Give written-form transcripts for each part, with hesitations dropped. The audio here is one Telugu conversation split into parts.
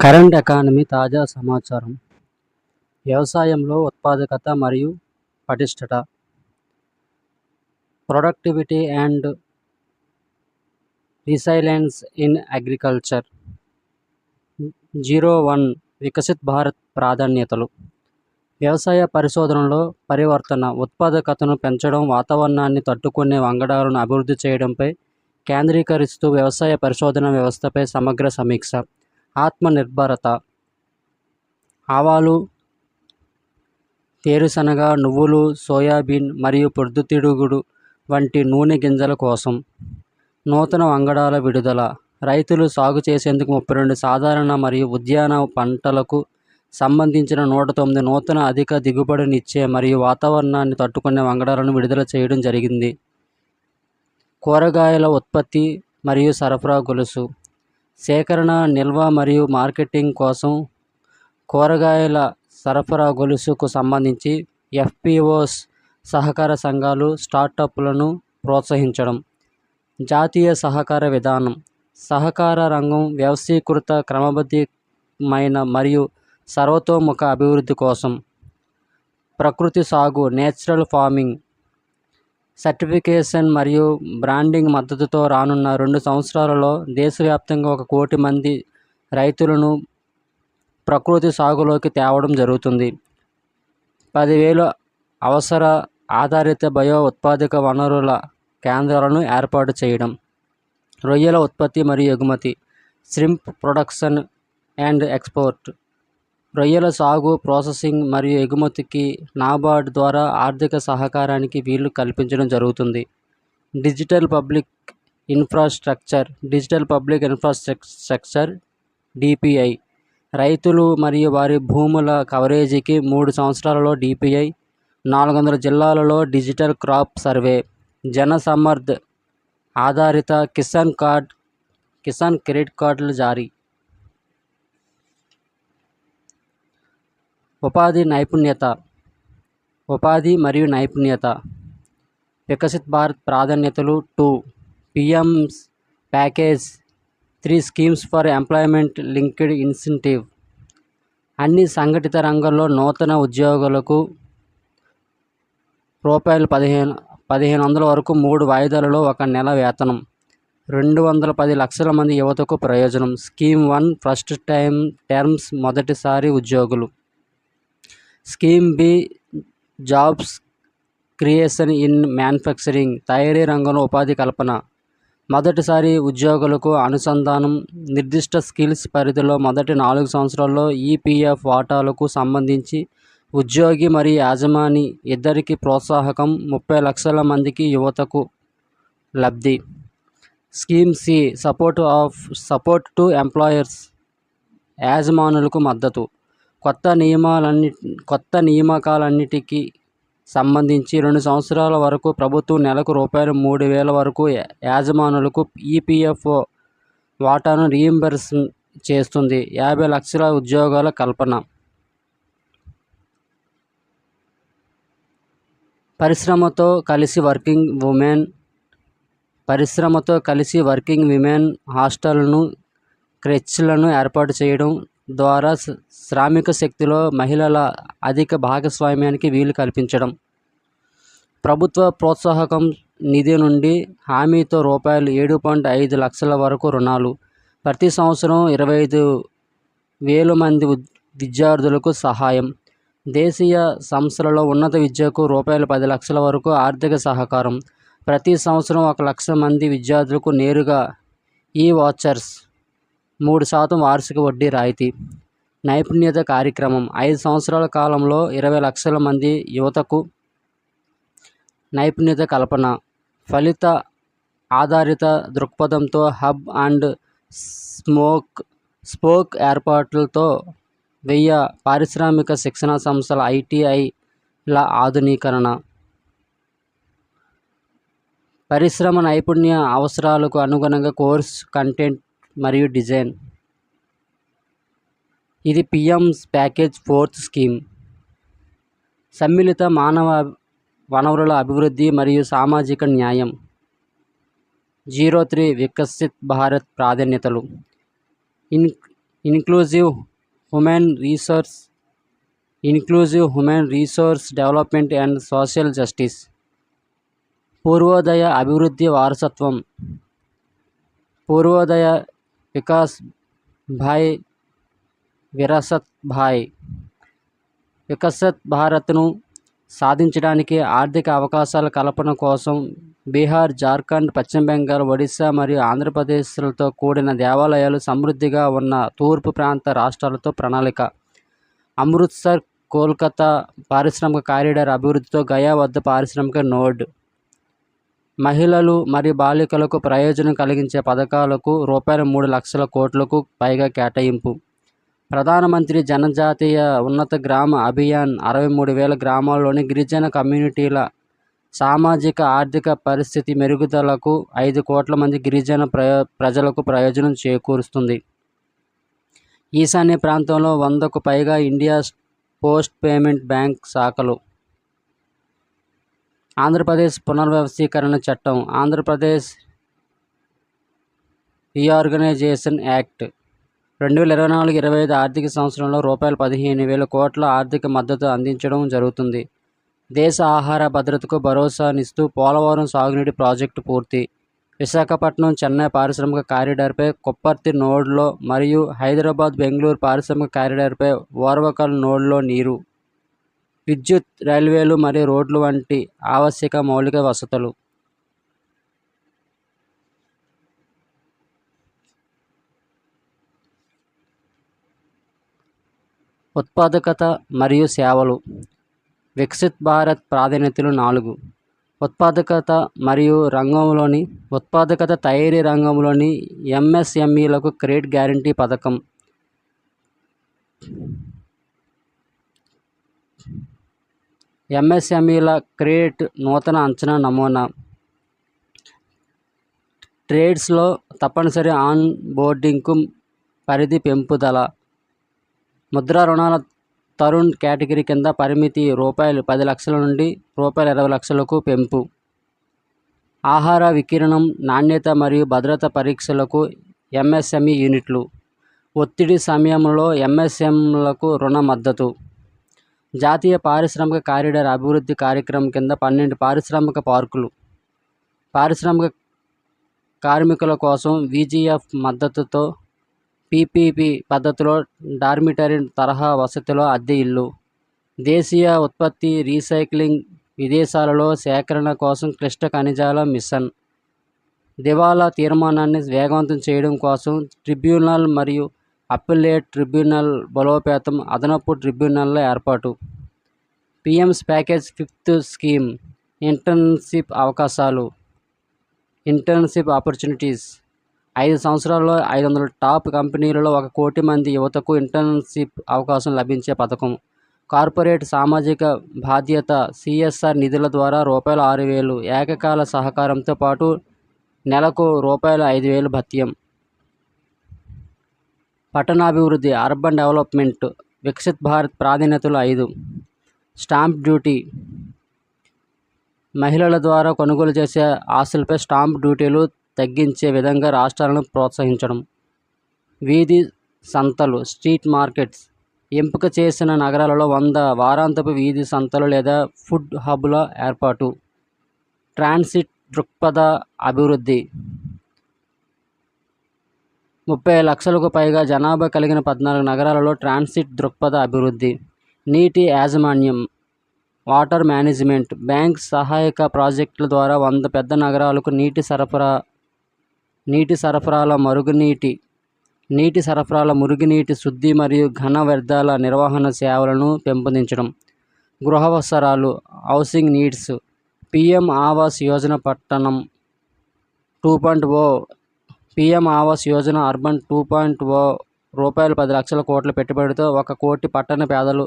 కరెంట్ ఎకానమీ తాజా సమాచారం. వ్యవసాయంలో ఉత్పాదకత మరియు పటిష్టత. Productivity and resilience in agriculture. 01 Viksit Bharat ప్రాధాన్యతలు. వ్యవసాయ పరిశోధనలో పరివర్తన, ఉత్పాదకతను పెంచడం, వాతావరణాన్ని తట్టుకునే వంగడాలను అభివృద్ధి చేయడంపై కేంద్రీకరిస్తూ వ్యవసాయ పరిశోధన వ్యవస్థపై సమగ్ర సమీక్ష. ఆత్మనిర్భరత. ఆవాలు, వేరుశనగ, నువ్వులు, సోయాబీన్ మరియు పొద్దుతిరుగుడు వంటి నూనె గింజల కోసం నూతన వంగడాల విడుదల. రైతులు సాగు చేసేందుకు 32 సాధారణ మరియు ఉద్యాన పంటలకు సంబంధించిన 109 నూతన అధిక దిగుబడినిచ్చే మరియు వాతావరణాన్ని తట్టుకునే వంగడాలను విడుదల చేయడం జరిగింది. కూరగాయల ఉత్పత్తి మరియు సరఫరా గొలుసు. సేకరణ, నిల్వ మరియు మార్కెటింగ్ కోసం కూరగాయల సరఫరా గొలుసుకు సంబంధించి ఎఫ్పిఓస్, సహకార సంఘాలు, స్టార్టప్లను ప్రోత్సహించడం. జాతీయ సహకార విధానం. సహకార రంగం వ్యవస్థీకృత, క్రమబద్ధమైన మరియు సర్వతోముఖ అభివృద్ధి కోసం. ప్రకృతి సాగు, నేచురల్ ఫార్మింగ్ సర్టిఫికేషన్ మరియు బ్రాండింగ్ మద్దతుతో రానున్న 2 సంవత్సరాలలో దేశవ్యాప్తంగా 1 కోటి మంది రైతులను ప్రకృతి సాగులోకి తేవడం జరుగుతుంది. 10,000 అవసర ఆధారిత బయో ఉత్పాదక వనరుల కేంద్రాలను ఏర్పాటు చేయడం. రొయ్యల ఉత్పత్తి మరియు ఎగుమతి. Shrimp production and export. రొయ్యల సాగు, ప్రాసెసింగ్ మరియు ఎగుమతికి నాబార్డ్ ద్వారా ఆర్థిక సహకారానికి వీలు కల్పించడం జరుగుతుంది. Digital public infrastructure DPI. రైతులు మరియు వారి భూముల కవరేజీకి 3 సంవత్సరాలలో డిపిఐ. 400 జిల్లాలలో డిజిటల్ క్రాప్ సర్వే. జన సమర్థ్ ఆధారిత కిసాన్ క్రెడిట్ కార్డుల జారీ. ఉపాధి మరియు నైపుణ్యత. వికసిత్ భారత్ ప్రాధాన్యతలు 2 PM's package. 3 schemes for employment linked incentive. అన్ని సంఘటిత రంగంలో నూతన ఉద్యోగులకు రూ. 1,500 వరకు 3 వాయిదాలలో 1 నెల వేతనం. 210 లక్షల మంది యువతకు ప్రయోజనం. స్కీమ్ 1 ఫస్ట్ టర్మ్స్ మొదటిసారి ఉద్యోగులు. Scheme B jobs creation in manufacturing తయారీ రంగంలో ఉపాధి కల్పన. మొదటిసారి ఉద్యోగులకు అనుసంధానం. నిర్దిష్ట స్కిల్స్ పరిధిలో మొదటి 4 సంవత్సరాల్లో ఈపీఎఫ్ వాటాలకు సంబంధించి ఉద్యోగి మరియు యజమాని ఇద్దరికీ ప్రోత్సాహకం. 30 లక్షల మందికి యువతకు లబ్ధి. Scheme C support to employers యజమానులకు మద్దతు. కొత్త నియామకాలన్నిటికీ సంబంధించి 2 సంవత్సరాల వరకు ప్రభుత్వం నెలకు రూ. 3,000 వరకు యజమానులకు ఈపీఎఫ్ఓ వాటాను రీయింబర్స్ చేస్తుంది. 50 లక్షల ఉద్యోగాల కల్పన. పరిశ్రమతో కలిసి వర్కింగ్ విమెన్ హాస్టళ్లను, క్రెచ్లను ఏర్పాటు చేయడం ద్వారా శ్రామిక శక్తిలో మహిళల అధిక భాగస్వామ్యానికి వీలు కల్పించడం. ప్రభుత్వ ప్రోత్సాహకం నిధి నుండి హామీతో రూ. 7.5 లక్షల వరకు రుణాలు. ప్రతి సంవత్సరం 25,000 మంది విద్యార్థులకు సహాయం. దేశీయ సంస్థలలో ఉన్నత విద్యకు రూ. 10 లక్షల వరకు ఆర్థిక సహకారం. ప్రతి సంవత్సరం 1 లక్ష మంది విద్యార్థులకు నేరుగా ఈ-వాచర్స్. 3% వార్షిక వడ్డీ రాయితీ. నైపుణ్యత కార్యక్రమం. 5 సంవత్సరాల కాలంలో 20 లక్షల మంది యువతకు నైపుణ్యత కల్పన. ఫలిత ఆధారిత దృక్పథంతో హబ్ అండ్ స్పోక్ ఏర్పాట్లతో 1000 పారిశ్రామిక శిక్షణా సంస్థల ఐటీఐల ఆధునీకరణ. పరిశ్రమ నైపుణ్య అవసరాలకు అనుగుణంగా కోర్సు కంటెంట్ మరియు డిజైన్. ఇది పిఎంస్ ప్యాకేజ్ 4th స్కీమ్. సమ్మిళిత మానవ వనరుల అభివృద్ధి మరియు సామాజిక న్యాయం. 03 వికసిత్ భారత్ ప్రాధాన్యతలు. In inclusive human resource development and social justice. Purvodaya అభివృద్ధి వారసత్వం. పూర్వోదయ వికాస్ భాయ్ వికసిత్ భారత్ను సాధించడానికి ఆర్థిక అవకాశాల కల్పన కోసం బీహార్, జార్ఖండ్, పశ్చిమ బెంగాల్, ఒడిశా మరియు ఆంధ్రప్రదేశ్లతో కూడిన దేవాలయాలు సమృద్ధిగా ఉన్న తూర్పు ప్రాంత రాష్ట్రాలతో ప్రణాళిక. అమృత్సర్, కోల్కతా పారిశ్రామిక కారిడార్ అభివృద్ధితో గయా వద్ద పారిశ్రామిక నోడ్. మహిళలు మరియు బాలికలకు ప్రయోజనం కలిగించే పథకాలకు రూపాయలు 3 లక్షల కోట్లకు పైగా కేటాయింపు. ప్రధానమంత్రి జనజాతీయ ఉన్నత గ్రామ అభియాన్ 63,000 గ్రామాల్లోని గిరిజన కమ్యూనిటీల సామాజిక ఆర్థిక పరిస్థితి మెరుగుదలకు 5 కోట్ల మంది గిరిజన ప్రజలకు ప్రయోజనం చేకూరుస్తుంది. ఈశాన్య ప్రాంతంలో 100కు పైగా ఇండియా పోస్ట్ పేమెంట్ బ్యాంక్ శాఖలు. ఆంధ్రప్రదేశ్ పునర్వ్యవస్థీకరణ చట్టం. ఆంధ్రప్రదేశ్ రీఆర్గనైజేషన్ యాక్ట్ 2024-25 ఆర్థిక సంవత్సరంలో రూపాయలు 15,000 కోట్ల ఆర్థిక మద్దతు అందించడం జరుగుతుంది. దేశ ఆహార భద్రతకు భరోసానిస్తూ పోలవరం సాగునీటి ప్రాజెక్టు పూర్తి. విశాఖపట్నం, చెన్నై పారిశ్రామిక కారిడార్పై కొప్పర్తి నోడ్లో మరియు హైదరాబాద్, బెంగళూరు పారిశ్రామిక కారిడార్పై ఓర్వకల్ నోడ్లో నీరు, విద్యుత్, రైల్వేలు మరియు రోడ్లు వంటి ఆవశ్యక మౌలిక వసతులు. ఉత్పాదకత మరియు సేవలు. వికసిత్ భారత్ ప్రాధాన్యతలు 4. ఉత్పాదకత తయారీ రంగంలోని ఎంఎస్ఎంఈలకు క్రెడిట్ గ్యారంటీ పథకం. ఎంఎస్ఎంఈల క్రెడిట్ నూతన అంచనా నమూనా. ట్రేడ్స్లో తప్పనిసరి ఆన్ బోర్డింగ్కు పరిధి పెంపుదల. ముద్రా రుణాల తరుణ్ కేటగిరీ కింద పరిమితి రూపాయలు 10 లక్షల నుండి రూపాయలు 20 లక్షలకు పెంపు. ఆహార వికిరణం, నాణ్యత మరియు భద్రత పరీక్షలకు ఎంఎస్ఎంఈ యూనిట్లు. ఒత్తిడి సమయంలో ఎంఎస్ఎంలకు రుణ మద్దతు. జాతీయ పారిశ్రామిక కారిడార్ అభివృద్ధి కార్యక్రమం కింద 12 పారిశ్రామిక పార్కులు. పారిశ్రామిక కార్మికుల కోసం విజిఎఫ్ మద్దతుతో పీపీపీ పద్ధతిలో డార్మిటరీ తరహా వసతిలో అద్దె ఇల్లు. దేశీయ ఉత్పత్తి రీసైక్లింగ్. విదేశాలలో సేకరణ కోసం క్లిష్ట ఖనిజాల మిషన్. దివాలా తీర్మానాన్ని వేగవంతం చేయడం కోసం ట్రిబ్యునల్ మరియు అప్పిలేట్ ట్రిబ్యునల్ బలోపేతం. అదనపు ట్రిబ్యునల్ల ఏర్పాటు. PM's package 5th scheme. Internship అవకాశాలు. Internship opportunities. 5 సంవత్సరాల్లో 500 టాప్ కంపెనీలలో 1 కోటి మంది యువతకు ఇంటర్న్షిప్ అవకాశం లభించే పథకం. కార్పొరేట్ సామాజిక బాధ్యత సిఎస్ఆర్ నిధుల ద్వారా రూపాయలు 6,000 ఏకకాల సహకారంతో పాటు నెలకు రూపాయలు 5,000 భత్యం. పట్టణాభివృద్ధి అర్బన్ డెవలప్మెంట్. వికసిత్ భారత్ ప్రాధాన్యతలు 5. Stamp duty. మహిళల ద్వారా కొనుగోలు చేసే ఆస్తులపై స్టాంప్ డ్యూటీలు తగ్గించే విధంగా రాష్ట్రాలను ప్రోత్సహించడం. వీధి సంతలు స్ట్రీట్ మార్కెట్స్. ఎంపిక చేసిన నగరాలలో 100 వారాంతపు వీధి సంతలు లేదా ఫుడ్ హబ్ల ఏర్పాటు. ట్రాన్సిట్ దృక్పథ అభివృద్ధి. 30 లక్షలకు పైగా జనాభా కలిగిన 14 నగరాలలో ట్రాన్సిట్ దృక్పథ అభివృద్ధి. నీటి యాజమాన్యం వాటర్ మేనేజ్మెంట్. బ్యాంక్ సహాయక ప్రాజెక్టుల ద్వారా 100 పెద్ద నగరాలకు నీటి సరఫరాల మురుగునీటి శుద్ధి మరియు ఘన వ్యర్థాల నిర్వహణ సేవలను పెంపొందించడం. గృహ అవసరాలు housing needs. PM Awas Yojana పట్టణం 2.0. పిఎం ఆవాస్ యోజన అర్బన్ 2.0 రూపాయలు 10 లక్షల కోట్ల పెట్టుబడితో 1 కోటి పట్టణ పేదలు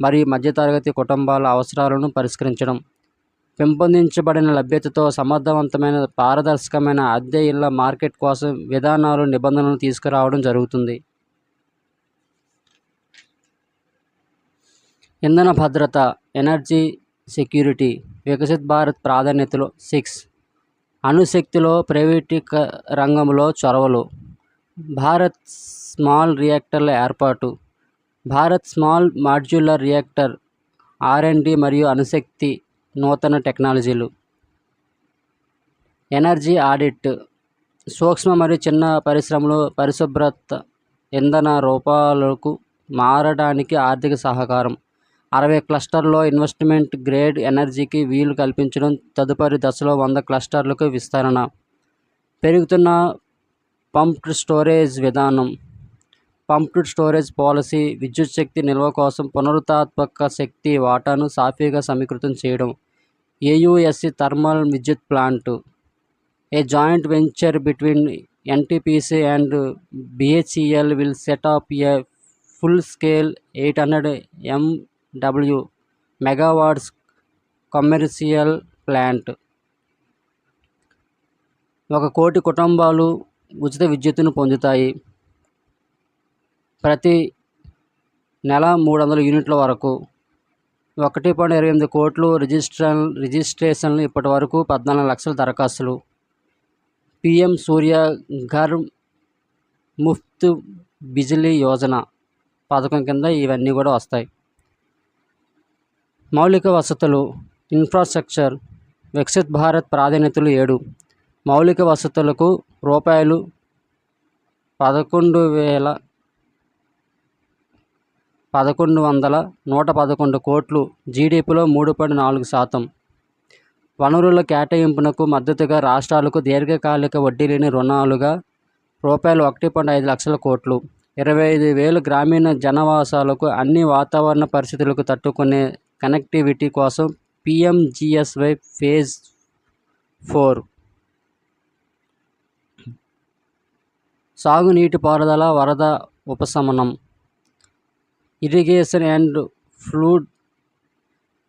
మరియు మధ్యతరగతి కుటుంబాల అవసరాలను పరిష్కరించడం. పెంపొందించబడిన లభ్యతతో సమర్థవంతమైన పారదర్శకమైన అద్దె ఇళ్ల మార్కెట్ కోసం విధానాలు, నిబంధనలు తీసుకురావడం జరుగుతుంది. ఇంధన భద్రత ఎనర్జీ సెక్యూరిటీ. వికసిత్ భారత్ ప్రాధాన్యతలు 6. అణుశక్తిలో ప్రైవేటు రంగంలో చొరవలు. భారత్ స్మాల్ రియాక్టర్ల ఏర్పాటు. Bharat small modular reactor R&D మరియు అణుశక్తి నూతన టెక్నాలజీలు. Energy audit. సూక్ష్మ మరియు చిన్న పరిశ్రమలు పరిశుభ్రత ఇంధన రూపాలకు మారడానికి ఆర్థిక సహకారం. 60 క్లస్టర్లో ఇన్వెస్ట్మెంట్ గ్రేడ్ ఎనర్జీకి వీలు కల్పించడం. తదుపరి దశలో 100 క్లస్టర్లకు విస్తరణ. పెరుగుతున్న పంప్డ్ స్టోరేజ్ విధానం. పంప్డ్ స్టోరేజ్ పాలసీ విద్యుత్ శక్తి నిల్వ కోసం పునరుత్పాదక శక్తి వాటాను సాఫీగా సమీకృతం చేయడం. AUSC థర్మల్ విద్యుత్ plant. A joint venture between NTPC and BHEL will set up a full-scale 800 MW megawatts commercial plant. 1 కోటి కుటుంబాలు ఉచిత విద్యుత్తును పొందుతాయి. ప్రతి నెల 300 యూనిట్ల వరకు. 1.28 కోట్లు రిజిస్ట్రేషన్లు. ఇప్పటి వరకు 14 లక్షల దరఖాస్తులు. PM సూర్య ఘర్ ముఫ్త్ బిజిలీ యోజన పథకం కింద ఇవన్నీ కూడా వస్తాయి. మౌలిక వసతులు. ఇన్ఫ్రాస్ట్రక్చర్. వికసిత్ భారత్ ప్రాధాన్యతలు 7. మౌలిక వసతులకు రూపాయలు 1111 కోట్లు. GDPలో 3.4%. వనరుల కేటాయింపునకు మద్దతుగా రాష్ట్రాలకు దీర్ఘకాలిక వడ్డీ లేని రుణాలుగా రూపాయలు 1.5 లక్షల కోట్లు. 25,000 గ్రామీణ జనావాసాలకు అన్ని వాతావరణ పరిస్థితులకు తట్టుకునే కనెక్టివిటీ కోసం PMGSY ఫేజ్ 4. సాగునీటి పారుదల వరద ఉపశమనం. Irrigation and flood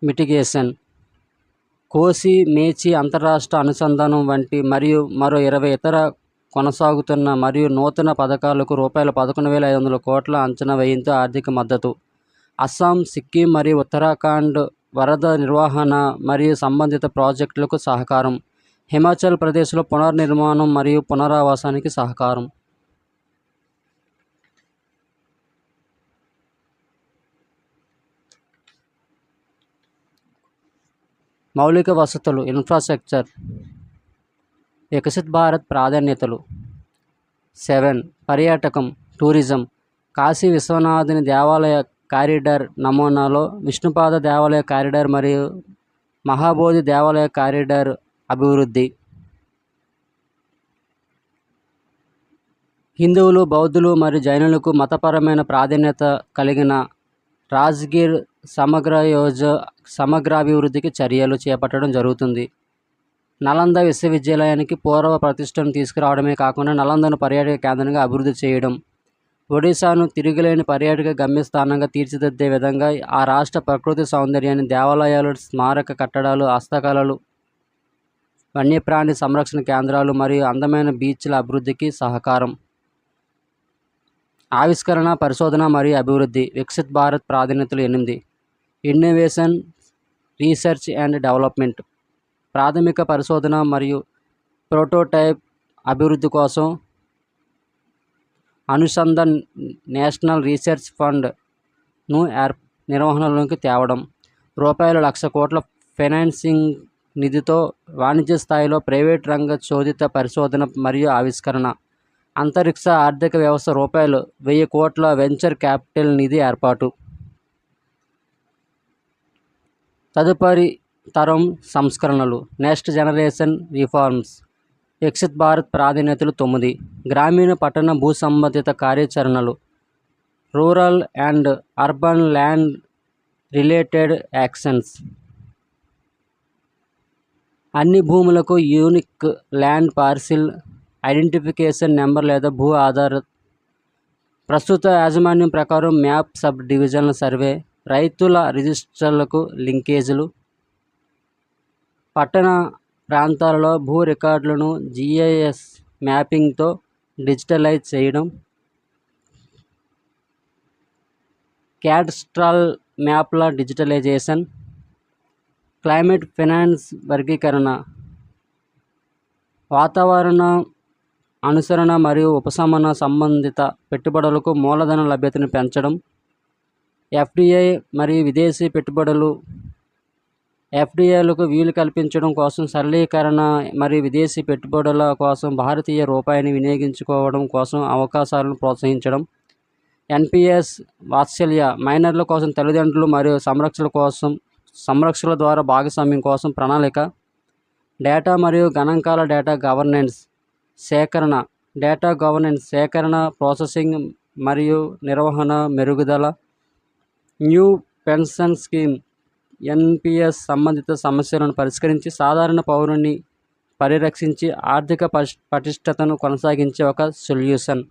mitigation. కోసి మేచి అంతరాష్ట్ర అనుసంధానం వంటి మరియు మరో 20 ఇతర కొనసాగుతున్న మరియు నూతన పథకాలకు రూపాయలు 11,500 కోట్ల అంచనా వ్యయంతో ఆర్థిక మద్దతు. అస్సాం, సిక్కిం మరియు ఉత్తరాఖండ్ వరద నిర్వహణ మరియు సంబంధిత ప్రాజెక్టులకు సహకారం. హిమాచల్ ప్రదేశ్లో పునర్నిర్మాణం మరియు పునరావాసానికి సహకారం. మౌలిక వసతులు. ఇన్ఫ్రాస్ట్రక్చర్. వికసిత్ భారత్ ప్రాధాన్యతలు. 7. పర్యాటకం టూరిజం. కాశీ విశ్వనాథుని దేవాలయ కారిడార్ నమూనాలో విష్ణుపాద దేవాలయ కారిడార్ మరియు మహాబోధి దేవాలయ కారిడార్ అభివృద్ధి. హిందువులు, బౌద్ధులు మరియు జైనులకు మతపరమైన ప్రాధాన్యత కలిగిన రాజ్గిర్ సమగ్రాభివృద్ధికి చర్యలు చేపట్టడం జరుగుతుంది. నలంద విశ్వవిద్యాలయానికి పూర్వ ప్రతిష్టను తీసుకురావడమే కాకుండా నలందను పర్యాటక కేంద్రంగా అభివృద్ధి చేయడం. ఒడిశాను తిరుగులేని పర్యాటక గమ్యస్థానంగా తీర్చిదిద్దే విధంగా ఆ రాష్ట్ర ప్రకృతి సౌందర్యాన్ని, దేవాలయాలు, స్మారక కట్టడాలు, హస్తకళలు, వన్యప్రాణి సంరక్షణ కేంద్రాలు మరియు అందమైన బీచ్ల అభివృద్ధికి సహకారం. ఆవిష్కరణ, పరిశోధన మరియు అభివృద్ధి. వికసిత్ భారత్ ప్రాధాన్యతలు 8. Innovation, research and development. ప్రాథమిక పరిశోధన మరియు ప్రోటోటైప్ అభివృద్ధి కోసం అనుసంధాన్ నేషనల్ రీసెర్చ్ ఫండ్ను నిర్వహణలోకి తేవడం. రూపాయలు 1,00,000 కోట్ల ఫైనాన్సింగ్ నిధితో వాణిజ్య స్థాయిలో ప్రైవేట్ రంగ శోధిత పరిశోధన మరియు ఆవిష్కరణ. అంతరిక్ష ఆర్థిక వ్యవస్థ. రూపాయలు 1,000 కోట్ల వెంచర్ క్యాపిటల్ నిధి ఏర్పాటు. తదుపరి తరం సంస్కరణలు. Next generation reforms. Viksit Bharat ప్రాధాన్యతలు 9. గ్రామీణ పట్టణ భూ సంబంధిత కార్యాచరణలు. Rural and urban land related actions. అన్ని భూములకు unique land parcel identification number లేదా భూ ఆధార ప్రస్తుత యాజమాన్యం ప్రకారం మ్యాప్, సబ్ డివిజన్ల సర్వే, రైతుల రిజిస్టర్లకు లింకేజీలు. పట్టణ ప్రాంతాలలో భూ రికార్డులను GIS మ్యాపింగ్తో డిజిటలైజ్ చేయడం. Cadastral మ్యాప్ల digitalisation. క్లైమేట్ ఫైనాన్స్ వర్గీకరణ. వాతావరణ అనుసరణ మరియు ఉపశమన సంబంధిత పెట్టుబడులకు మూలధన లభ్యతను పెంచడం. ఎఫ్డిఐ మరియు విదేశీ పెట్టుబడులు ఎఫ్డిఐలకు వీలు కల్పించడం కోసం సరళీకరణ మరియు విదేశీ పెట్టుబడుల కోసం భారతీయ రూపాయిని వినియోగించుకోవడం కోసం అవకాశాలను ప్రోత్సహించడం. ఎన్పిఎస్ వాత్సల్య మైనర్ల కోసం తల్లిదండ్రులు మరియు సంరక్షకుల ద్వారా భాగస్వామ్యం కోసం ప్రణాళిక. డేటా మరియు గణాంకాల డేటా గవర్నెన్స్ సేకరణ డేటా గవర్నెన్స్ సేకరణ, ప్రాసెసింగ్ మరియు నిర్వహణ మెరుగుదల. న్యూ పెన్షన్ స్కీమ్ ఎన్పిఎస్ సంబంధిత సమస్యలను పరిష్కరించి సాధారణ పౌరుని పరిరక్షించి ఆర్థిక పటిష్టతను కొనసాగించే ఒక సొల్యూషన్.